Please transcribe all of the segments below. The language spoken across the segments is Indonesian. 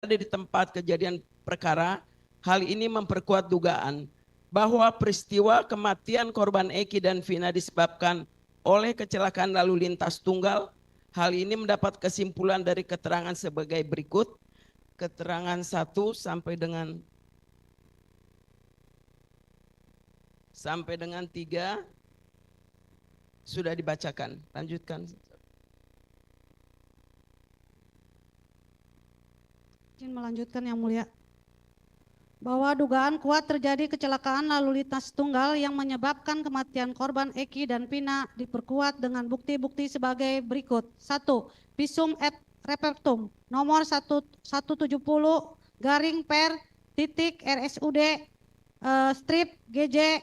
di tempat kejadian perkara. Hal ini memperkuat dugaan bahwa peristiwa kematian korban Eki dan Vina disebabkan oleh kecelakaan lalu lintas tunggal. Hal ini mendapat kesimpulan dari keterangan sebagai berikut. Keterangan 1 sampai dengan 3 sudah dibacakan. Lanjutkan. Izin melanjutkan Yang Mulia. Bahwa dugaan kuat terjadi kecelakaan lalu lintas tunggal yang menyebabkan kematian korban Eki dan Vina diperkuat dengan bukti-bukti sebagai berikut. 1. Visum et repertum nomor 170 garing per titik RSUD strip GJ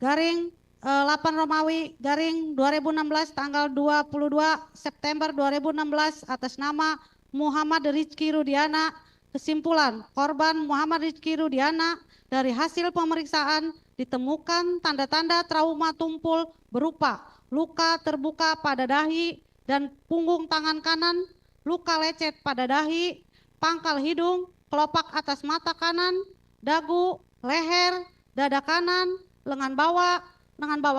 garing 8 Romawi garing 2016 tanggal 22 September 2016 atas nama Muhammad Rizky Rudiana. Kesimpulan, korban Muhammad Rizky Rudiana dari hasil pemeriksaan ditemukan tanda-tanda trauma tumpul berupa luka terbuka pada dahi dan punggung tangan kanan, luka lecet pada dahi, pangkal hidung, kelopak atas mata kanan, dagu, leher, dada kanan, lengan bawah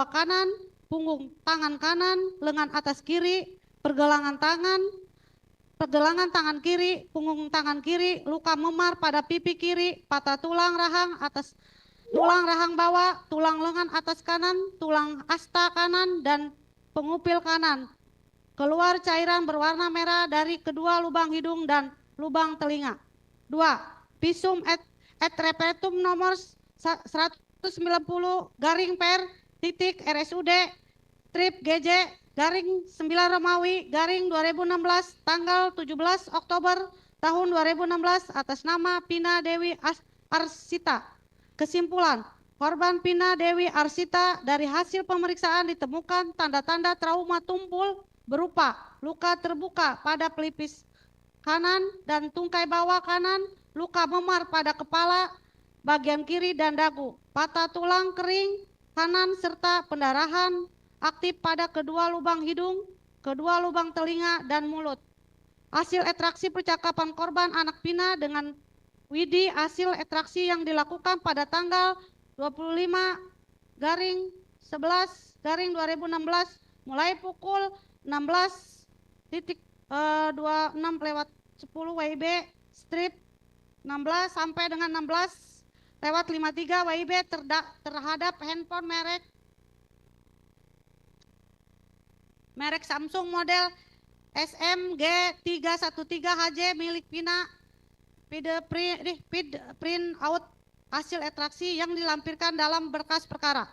kanan, punggung tangan kanan, lengan atas kiri, pergelangan tangan kiri, punggung tangan kiri, luka memar pada pipi kiri, patah tulang rahang atas, tulang rahang bawah, tulang lengan atas kanan, tulang asta kanan, dan pengupil kanan. Keluar cairan berwarna merah dari kedua lubang hidung dan lubang telinga. 2. Visum et repertum nomor 190 garing per titik RSUD strip GJ garing 9 Romawi garing 2016 tanggal 17 Oktober tahun 2016 atas nama Pina Dewi Arsita. Kesimpulan, korban Pina Dewi Arsita dari hasil pemeriksaan ditemukan tanda-tanda trauma tumpul berupa luka terbuka pada pelipis kanan dan tungkai bawah kanan, luka memar pada kepala bagian kiri dan dagu, patah tulang kering kanan serta pendarahan aktif pada kedua lubang hidung, kedua lubang telinga, dan mulut. Hasil ekstraksi percakapan korban anak Pina dengan Widi, hasil ekstraksi yang dilakukan pada tanggal 25 garing 11 garing 2016 mulai pukul 16.26 lewat 10 WIB strip 16 sampai dengan 16 lewat 53 WIB terhadap handphone merek Samsung model SMG313HJ milik Pina, print out hasil ekstraksi yang dilampirkan dalam berkas perkara.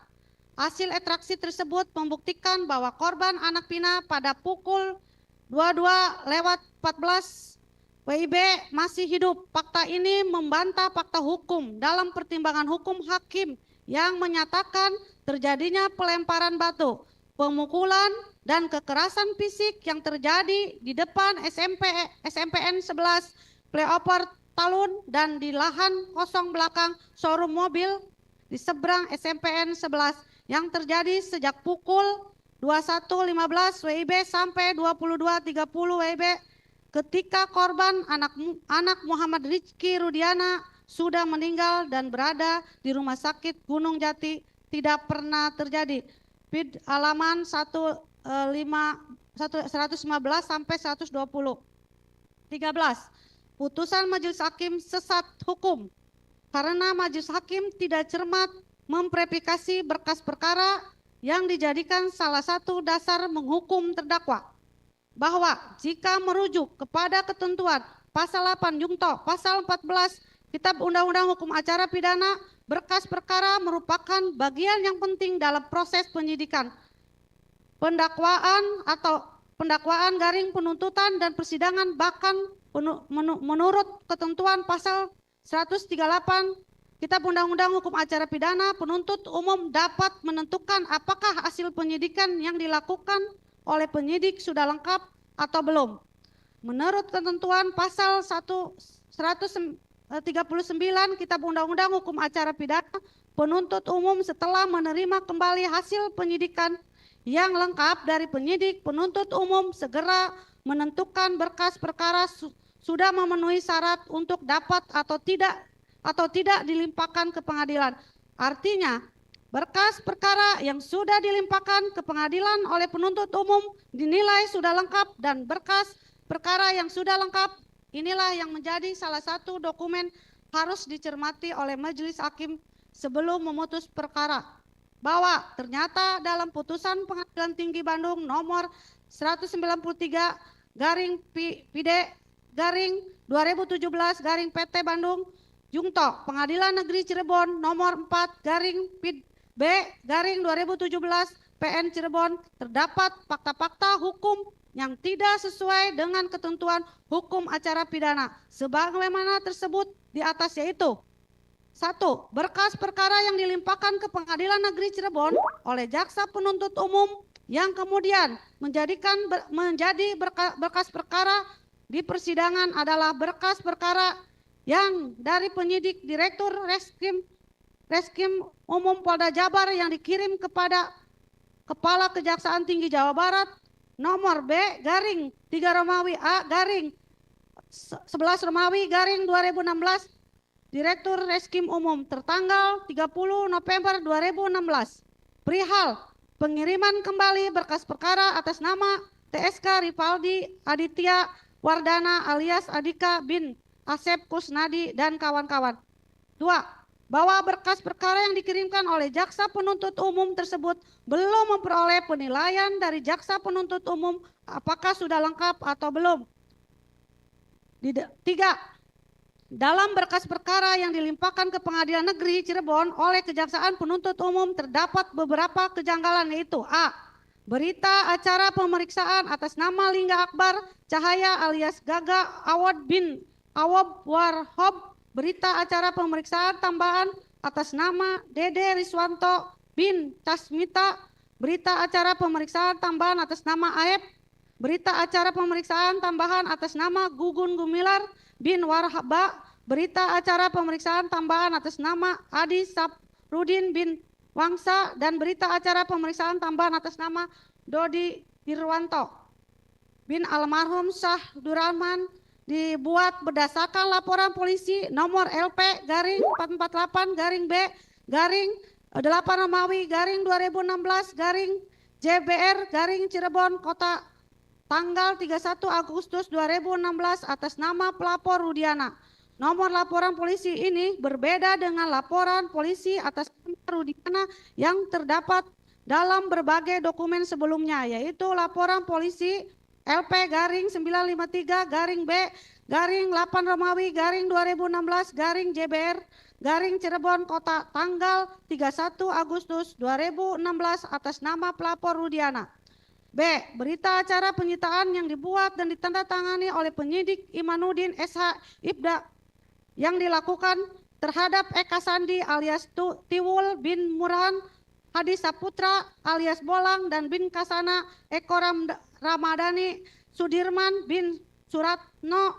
Hasil ekstraksi tersebut membuktikan bahwa korban anak Pina pada pukul 22:14 WIB masih hidup. Fakta ini membantah fakta hukum dalam pertimbangan hukum hakim yang menyatakan terjadinya pelemparan batu, pemukulan, dan kekerasan fisik yang terjadi di depan SMPN 11 Playoper Talun dan di lahan kosong belakang showroom mobil di seberang SMPN 11 yang terjadi sejak pukul 21.15 WIB sampai 22.30 WIB ketika korban anak Muhammad Rizky Rudiana sudah meninggal dan berada di Rumah Sakit Gunung Jati tidak pernah terjadi. PID halaman 115 sampai 120. 13. Putusan Majelis Hakim sesat hukum karena Majelis Hakim tidak cermat memverifikasi berkas perkara yang dijadikan salah satu dasar menghukum terdakwa, bahwa jika merujuk kepada ketentuan pasal 8 Jungto pasal 14 Kitab Undang-Undang Hukum Acara Pidana, berkas perkara merupakan bagian yang penting dalam proses penyidikan, pendakwaan garing penuntutan dan persidangan. Bahkan menurut ketentuan pasal 138 Kitab Undang-Undang Hukum Acara Pidana, penuntut umum dapat menentukan apakah hasil penyidikan yang dilakukan oleh penyidik sudah lengkap atau belum. Menurut ketentuan pasal 139 Kitab Undang-Undang Hukum Acara Pidana, penuntut umum setelah menerima kembali hasil penyidikan yang lengkap dari penyidik, penuntut umum segera menentukan berkas perkara sudah memenuhi syarat untuk dapat atau tidak dilimpahkan ke pengadilan. Artinya, berkas perkara yang sudah dilimpahkan ke pengadilan oleh penuntut umum dinilai sudah lengkap, dan berkas perkara yang sudah lengkap inilah yang menjadi salah satu dokumen harus dicermati oleh majelis hakim sebelum memutus perkara, bahwa ternyata dalam putusan Pengadilan Tinggi Bandung nomor 193/PD/2017 PT Jungto, Pengadilan Negeri Cirebon nomor 4/B/2017 PN Cirebon, terdapat fakta-fakta hukum yang tidak sesuai dengan ketentuan hukum acara pidana sebagaimana tersebut di atas, yaitu: 1. Berkas perkara yang dilimpahkan ke Pengadilan Negeri Cirebon oleh jaksa penuntut umum yang kemudian menjadi berkas perkara di persidangan adalah berkas perkara yang dari penyidik Direktur Reskrim Umum Polda Jabar yang dikirim kepada Kepala Kejaksaan Tinggi Jawa Barat nomor B/3-A-11/2016 Direktur Reskrim Umum tertanggal 30 November 2016 perihal pengiriman kembali berkas perkara atas nama TSK Rivaldi Aditya Wardana alias Adika bin Asep Kusnadi dan kawan-kawan. 2. Bahwa berkas perkara yang dikirimkan oleh jaksa penuntut umum tersebut belum memperoleh penilaian dari jaksa penuntut umum apakah sudah lengkap atau belum. 3. Dalam berkas perkara yang dilimpahkan ke Pengadilan Negeri Cirebon oleh Kejaksaan Penuntut Umum terdapat beberapa kejanggalan, yaitu: A. Berita acara pemeriksaan atas nama Lingga Akbar Cahaya alias Gaga Awad bin Awab Warhob, berita acara pemeriksaan tambahan atas nama Dede Riswanto bin Tasmita, berita acara pemeriksaan tambahan atas nama Aep, berita acara pemeriksaan tambahan atas nama Gugun Gumilar bin Warhaba, berita acara pemeriksaan tambahan atas nama Adi Saprudin bin Wangsa, dan berita acara pemeriksaan tambahan atas nama Dodi Irwanto bin almarhum Syah Durrahman dibuat berdasarkan laporan polisi nomor LP/448-B/8-Romawi/2016-JBR-Cirebon Kota tanggal 31 Agustus 2016 atas nama pelapor Rudiana. Nomor laporan polisi ini berbeda dengan laporan polisi atas nama Rudiana yang terdapat dalam berbagai dokumen sebelumnya, yaitu laporan polisi LP/953-B/8-Romawi/2016-JBR-Cirebon Kota tanggal 31 Agustus 2016 atas nama pelapor Rudiana. B. Berita acara penyitaan yang dibuat dan ditandatangani oleh penyidik Imanuddin SH Ibda yang dilakukan terhadap Eka Sandi alias Tiwul bin Murhan, Hadi Saputra alias Bolang, dan bin Kasana Eko Ramadhani, Sudirman bin Suratno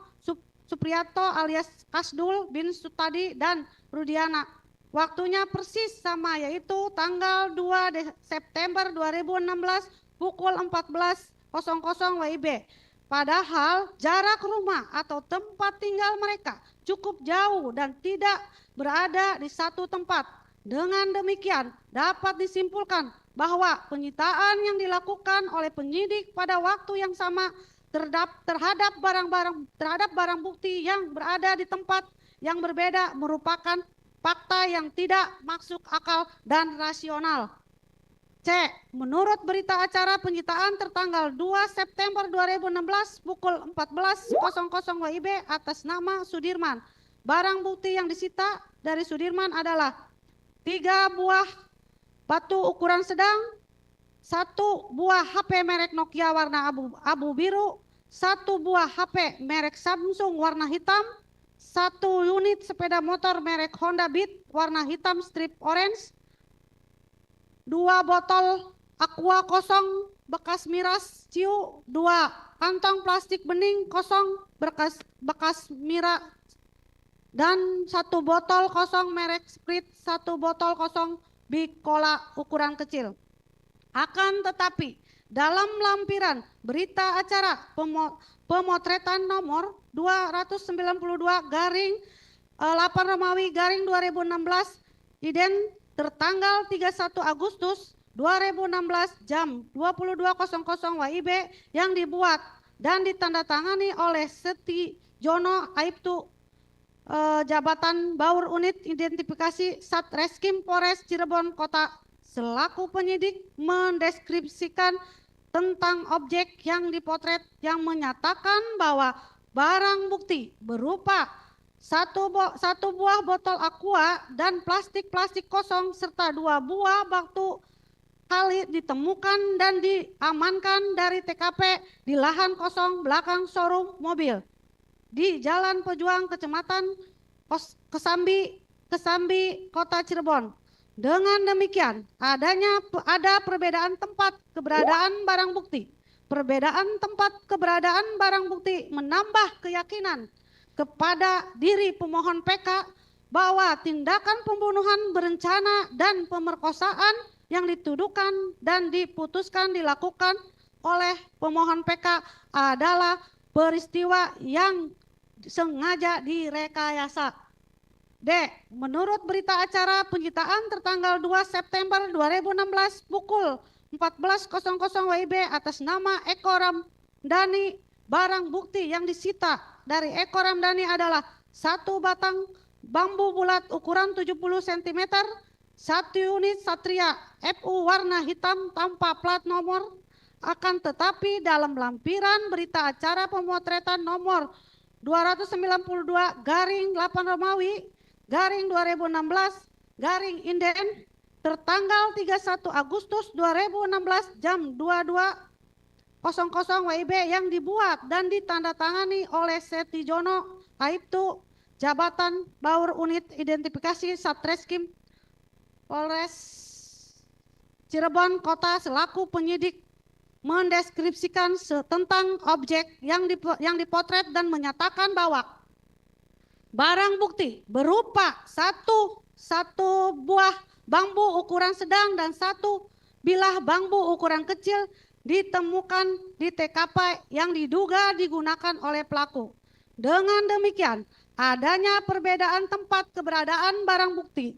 Supriyato alias Kasdul bin Sutadi, dan Rudiana. Waktunya persis sama, yaitu tanggal 2 September 2016 pukul 14.00 WIB. Padahal jarak rumah atau tempat tinggal mereka cukup jauh dan tidak berada di satu tempat. Dengan demikian dapat disimpulkan bahwa penyitaan yang dilakukan oleh penyidik pada waktu yang sama terhadap barang bukti yang berada di tempat yang berbeda merupakan fakta yang tidak masuk akal dan rasional. C. Menurut berita acara penyitaan tertanggal 2 September 2016 pukul 14.00 WIB atas nama Sudirman, barang bukti yang disita dari Sudirman adalah 3 buah batu ukuran sedang, 1 buah HP merek Nokia warna abu biru, 1 buah HP merek Samsung warna hitam, 1 unit sepeda motor merek Honda Beat warna hitam strip orange, 2 botol aqua kosong bekas miras ciu, 2 kantong plastik bening kosong bekas miras, dan 1 botol kosong merek Sprite, 1 botol kosong Big Cola ukuran kecil. Akan tetapi dalam lampiran berita acara pemotretan nomor 292 garing 8 Romawi garing 2016 tertanggal 31 Agustus 2016 jam 22.00 WIB yang dibuat dan ditandatangani oleh Setiojono Aibtu jabatan Baur Unit Identifikasi Satreskrim Polres Cirebon Kota selaku penyidik mendeskripsikan tentang objek yang dipotret yang menyatakan bahwa barang bukti berupa satu buah botol aqua dan plastik kosong serta 2 buah batu kali ditemukan dan diamankan dari TKP di lahan kosong belakang showroom mobil di Jalan Pejuang Kecamatan Kesambi Kota Cirebon. Dengan demikian ada perbedaan tempat keberadaan barang bukti. Perbedaan tempat keberadaan barang bukti menambah keyakinan kepada diri pemohon PK bahwa tindakan pembunuhan berencana dan pemerkosaan yang dituduhkan dan diputuskan dilakukan oleh pemohon PK adalah peristiwa yang sengaja direkayasa. D. Menurut berita acara penyitaan tertanggal 2 September 2016 pukul 14.00 WIB atas nama Eko Ramdhani, barang bukti yang disita dari Eko Ramdhani adalah 1 batang bambu bulat ukuran 70 cm, 1 unit Satria FU warna hitam tanpa plat nomor. Akan tetapi dalam lampiran berita acara pemotretan nomor 292 garing 8 Romawi garing 2016 garing Inden tertanggal 31 Agustus 2016 jam 22.00 WIB yang dibuat dan ditandatangani oleh Setiojono Aibtu jabatan Baur Unit Identifikasi Satreskrim Polres Cirebon Kota selaku penyidik mendeskripsikan tentang objek yang dipotret dan menyatakan bahwa barang bukti berupa satu buah bambu ukuran sedang dan 1 bilah bambu ukuran kecil ditemukan di TKP yang diduga digunakan oleh pelaku. Dengan demikian, adanya perbedaan tempat keberadaan barang bukti.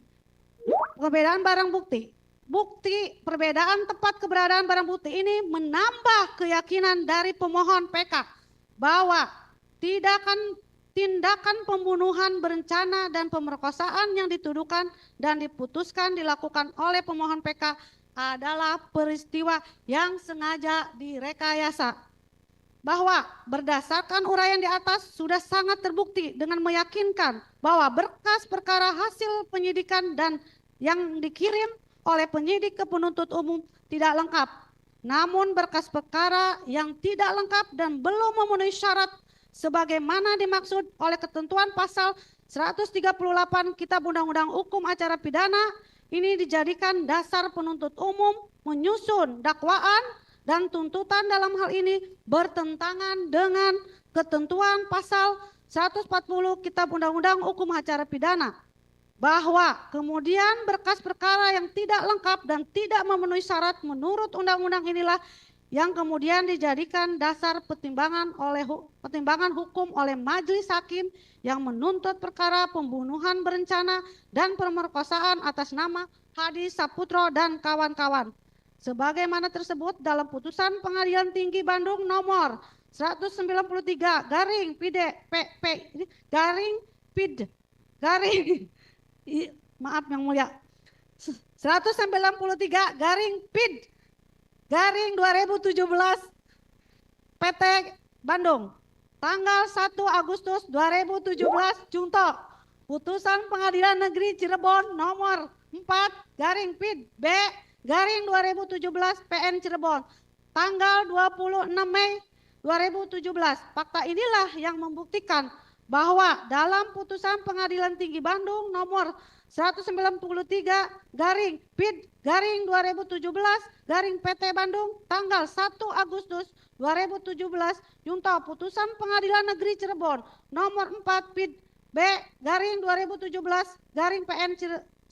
Perbedaan tempat keberadaan barang bukti ini menambah keyakinan dari pemohon PK bahwa tindakan pembunuhan berencana dan pemerkosaan yang dituduhkan dan diputuskan dilakukan oleh pemohon PK adalah peristiwa yang sengaja direkayasa. Bahwa berdasarkan uraian di atas sudah sangat terbukti dengan meyakinkan bahwa berkas perkara hasil penyidikan dan yang dikirim oleh penyidik ke penuntut umum tidak lengkap. Namun berkas perkara yang tidak lengkap dan belum memenuhi syarat sebagaimana dimaksud oleh ketentuan pasal 138 Kitab Undang-Undang Hukum Acara Pidana ini dijadikan dasar penuntut umum menyusun dakwaan dan tuntutan dalam hal ini bertentangan dengan ketentuan pasal 140 Kitab Undang-Undang Hukum Acara Pidana. Bahwa kemudian berkas perkara yang tidak lengkap dan tidak memenuhi syarat menurut undang-undang inilah yang kemudian dijadikan dasar pertimbangan hukum oleh majelis hakim yang menuntut perkara pembunuhan berencana dan pemerkosaan atas nama Hadi Saputro dan kawan-kawan. Sebagaimana tersebut dalam putusan Pengadilan Tinggi Bandung nomor 193 garing maaf yang mulia 193 garing PID garing 2017 PT Bandung tanggal 1 Agustus 2017 Junto putusan Pengadilan Negeri Cirebon nomor 4 garing PID B garing 2017 PN Cirebon tanggal 26 Mei 2017. Fakta inilah yang membuktikan bahwa dalam putusan Pengadilan Tinggi Bandung nomor 193 garing PID garing 2017 garing PT Bandung tanggal 1 Agustus 2017 junto putusan Pengadilan Negeri Cirebon nomor 4 PID B garing 2017 garing PN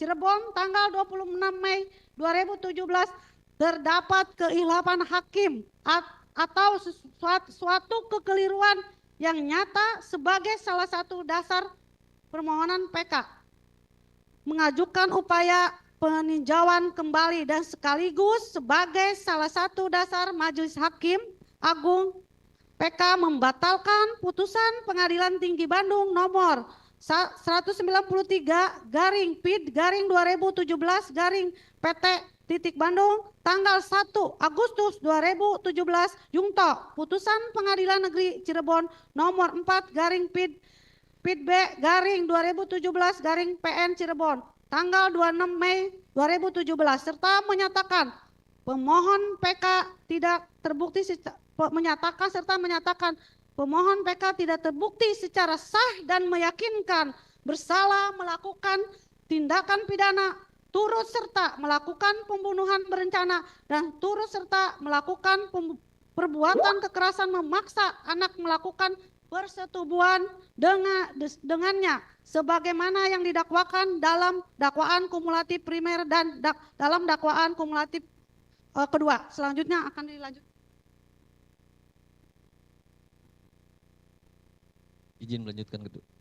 Cirebon tanggal 26 Mei 2017 terdapat kekhilafan hakim atau suatu kekeliruan yang nyata sebagai salah satu dasar permohonan PK. Mengajukan upaya peninjauan kembali dan sekaligus sebagai salah satu dasar Majelis Hakim Agung PK membatalkan putusan Pengadilan Tinggi Bandung nomor 193/PID/2017 Bandung tanggal 1 Agustus 2017 Jungto putusan Pengadilan Negeri Cirebon nomor 4/PID/B/2017-PN Cirebon tanggal 26 Mei 2017 serta menyatakan pemohon PK tidak terbukti menyatakan pemohon PK tidak terbukti secara sah dan meyakinkan bersalah melakukan tindakan pidana turut serta melakukan pembunuhan berencana dan turut serta melakukan perbuatan kekerasan memaksa anak melakukan persetubuhan dengannya sebagaimana yang didakwakan dalam dakwaan kumulatif primer dan dalam dakwaan kumulatif kedua. Selanjutnya akan dilanjut. Izin melanjutkan, Ketua.